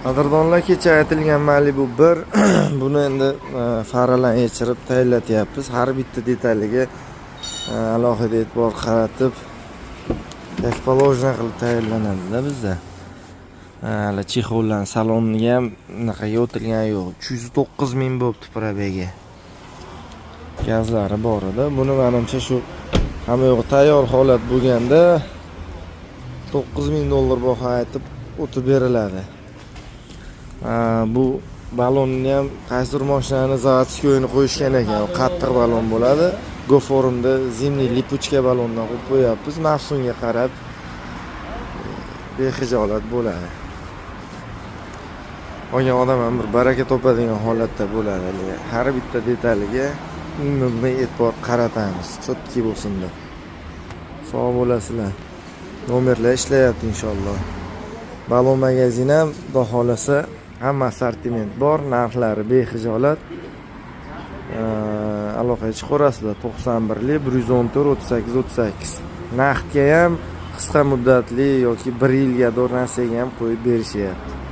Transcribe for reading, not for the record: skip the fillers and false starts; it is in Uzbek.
Qadrdonlar, kecha aytilgan Malibu 1 buni endi faralan yechirib tayyorlatyapmiz. Har bitta detaliga alohida e'tibor qaratib tekpolovjna qilib tayyorlanadi-da bizda. Hali chexoldan saloniga ham unaqaga o'tilgani yo'q. 309 ming bo'pti probegi. Gazlari bor edi. Buni menimcha shu hamma yo'q tayyor holat bo'lganda $9,000 baho aytib o'tib beriladi. Bu balonni ham qaysidir mashinani zavodskoyini qo'yishgan ekan. Qattiq balon bo'ladi. Go forumda zimniy lipuchka balondan qo'yib qo'yapmiz. Mavsumga qarab bexijolat bo'ladi. Olgan odam ham bir baraka topadigan holatda bo'ladi. Har bitta detaliga umumiy e'tibor qaratamiz. Chotki bo'lsin deb. Sog' bo'lasizlar. Nomerlar ishlayapti inshaalloh. Balon magazin ham xudo xolasa hamma assortiment bor, narxlari bexijolat. Aloqaga chiqarasizlar. 91li 114 38 38. Naqdga ham qisqa muddatli yoki 1 yilga narsaga ham qo'yib berishyapti.